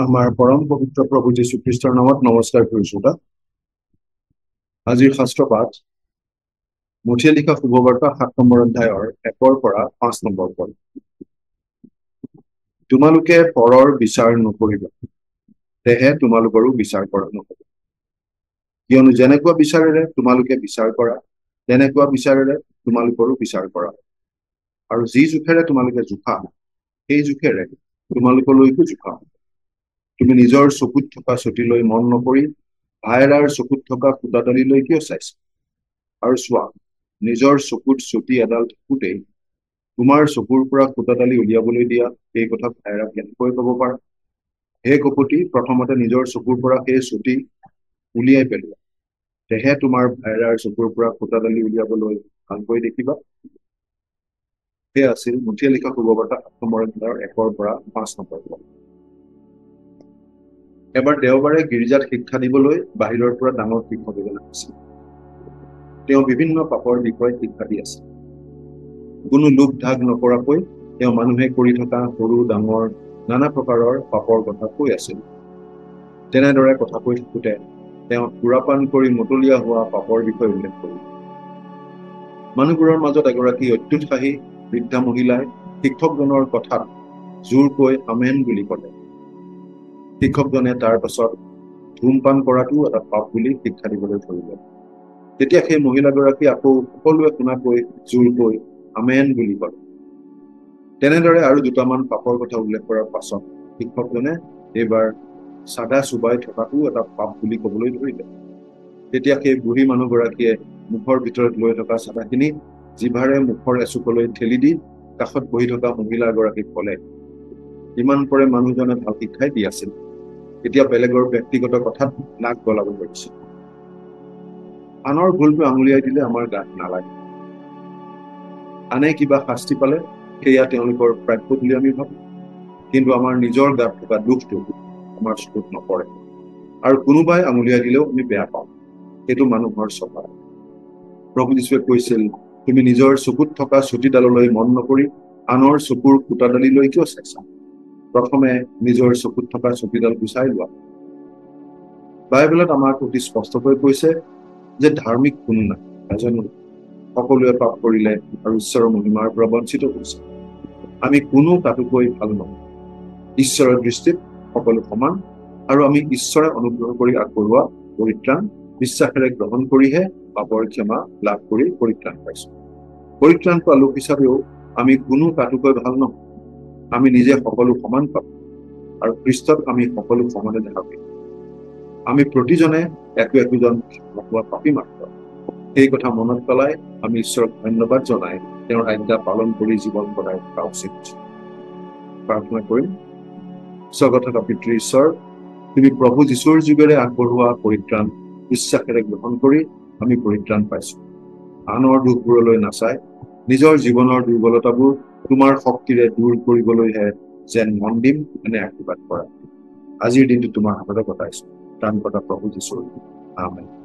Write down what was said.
আমাৰ পৰম পবিত্ৰ প্ৰভু যীশু খ্ৰীষ্টৰ নামত নমস্কাৰ কৰিছো। আজিৰ শাস্ত্ৰ পাঠ মথিয়ে লিখা শুভবাৰ্তা 7 নম্বৰ অধ্যায়ৰ 1 পৰা 5 নম্বৰ পদ। তোমালোকে পৰৰ বিচাৰ নকৰিবা, তেহে তোমালোকৰো বিচাৰ কৰা নহব। কিয়নো যেনেকুৱা বিচাৰেৰে তোমালোকে বিচাৰ কৰা, তেনেকুৱা বিচাৰেৰে তোমালোকৰো বিচাৰ কৰা। আৰু যি জোখেৰে তোমালোকে জোখা, সেই জোখেৰে তোমালোকলৈকো জোখা। তুমি নিজৰ চকুত থকা চুটিলৈ মন নকৰি ভাইৰাৰ চকুত থকা ফুটাডালিলৈ কিয় চাইছা? আৰু চোৱা, নিজৰ চকুত চুটি এডাল থাকোতেই তোমাৰ চকুৰ পৰা ফুটাডালি উলিয়াবলৈ দিয়া, এই কথা ভাইৰা কেনেকৈ কব পাৰা? হে কপটি, প্ৰথমতে নিজৰ চকুৰ পৰা সেই চুটি উলিয়াই পেলোৱা, তেহে তোমাৰ ভাইৰাৰ চকুৰ পৰা ফুটাডালি উলিয়াবলৈ ভালকৈ দেখিবা। সেয়া আছিল মথিয়ে লিখা শুভবাৰ্তা 7 নম্বৰ অধ্যায়ৰ 1 পৰা 5 নম্বৰ পদ। এবাৰ দেওবাৰে গীৰ্জাত শিক্ষা দিবলৈ বাহিৰৰ পৰা ডাঙৰ শিক্ষক এজন আহিছিল। তেওঁ বিভিন্ন পাপৰ বিষয়ে শিক্ষা দি আছিল। কোনো লোভ ঢাক নকৰাকৈ তেওঁ মানুহে কৰি থকা সৰু ডাঙৰ নানা প্ৰকাৰৰ পাপৰ কথা কৈ আছিল। তেনেদৰে কথা কৈ থাকোতে তেওঁ সুৰাপান কৰি মতলীয়া হোৱা পাপৰ বিষয়ে উল্লেখ কৰিলে। মানুহবোৰৰ মাজত এগৰাকী অত্যুৎসাহী বৃদ্ধা মহিলাই শিক্ষকজনৰ কথাত জোৰকৈ আমেন বুলি ক'লে। শিক্ষকজনে তাৰ পাছত ধূমপান কৰাটো এটা পাপ বুলি শিক্ষা দিবলৈ ধৰিলে। তেতিয়া সেই মহিলাগৰাকী আকৌ সকলোৱে শুনাকৈ জোৰকৈ আমেন বুলি ক'লে। তেনেদৰে আৰু দুটামান পাপৰ কথা উল্লেখ কৰাৰ পাছত শিক্ষকজনে এইবাৰ চাদা চুবাই থকাটো এটা পাপ বুলি ক'বলৈ ধৰিলে। তেতিয়া সেই বুঢ়ী মানুহগৰাকীয়ে মুখৰ ভিতৰত লৈ থকা চাদাখিনি জিভাৰে মুখৰ এচুকলৈ ঠেলি দি কাষত বহি থকা মহিলাগৰাকীক ক'লে, ইমান পৰে মানুহজনে ভাল শিক্ষাই দি আছিল, এতিয়া বেলেগৰ ব্যক্তিগত কথাত নাক গলাব ধৰিছে। আনৰ ভুলটো আঙুলিয়াই দিলে আমাৰ গাত নালাগে। আনে কিবা শাস্তি পালে সেয়া তেওঁলোকৰ প্ৰাপ্য বুলি আমি ভাবো, কিন্তু আমাৰ নিজৰ গাত থকা দুখটো আমাৰ চকুত নপৰে। আৰু কোনোবাই আঙুলিয়াই দিলেও আমি বেয়া পাওঁ। সেইটো মানুহৰ স্বভাৱ। প্ৰভু যীশুৱে কৈছিল, তুমি নিজৰ চকুত থকা চুটিডাললৈ মন নকৰি আনৰ চকুৰ ফুটাডালিলৈ কিয় চাইছা? প্ৰথমে নিজৰ চকুত থকা চুটিডাল গুচাই লোৱা। বাইবেলত আমাক অতি স্পষ্টকৈ কৈছে যে ধাৰ্মিক কোনো নাই, এজনো। সকলোৱে পাপ কৰিলে আৰু ঈশ্বৰৰ মহিমাৰ পৰা বঞ্চিত হৈছে। আমি কোনো তাতোকৈ ভাল নহয়। ঈশ্বৰৰ দৃষ্টিত সকলো সমান, আৰু আমি ঈশ্বৰে অনুগ্ৰহ কৰি আগবঢ়োৱা পৰিত্ৰাণ বিশ্বাসেৰে গ্ৰহণ কৰিহে পাপৰ ক্ষমা লাভ কৰি পৰিত্ৰাণ পাইছো। পৰিত্ৰাণ পোৱা লোক হিচাপেও আমি কোনো তাতোকৈ ভাল নহয়। আমি নিজে সকলো সমান পাব, আৰু খ্ৰীষ্টক আমি সকলো সমানে দেখা পাম। আমি প্ৰতিজনে একোজন নোহোৱা পাপী মাত্ৰ। সেই কথা মনত পেলাই আমি ঈশ্বৰক ধন্যবাদ জনাই তেওঁৰ আজ্ঞা পালন কৰি জীৱন কটাই থকা উচিত। প্ৰাৰ্থনা কৰিম। স্বৰ্গত থকা পিতৃ ঈশ্বৰ, তুমি প্ৰভু যীশুৰ যোগেৰে আগবঢ়োৱা পৰিত্ৰাণ বিশ্বাসেৰে গ্ৰহণ কৰি আমি পৰিত্ৰাণ পাইছো। আনৰ দুখবোৰলৈ নাচাই নিজৰ জীৱনৰ দুৰ্বলতাবোৰ তোমাৰ শক্তিৰে দূৰ কৰিবলৈহে যেন মন দিম, এনে আশীৰ্বাদ কৰা। আজিৰ দিনটো তোমাৰ হাততে কটাইছো। প্ৰাণ কটা প্ৰভু যীশুৰ নামত আমেন।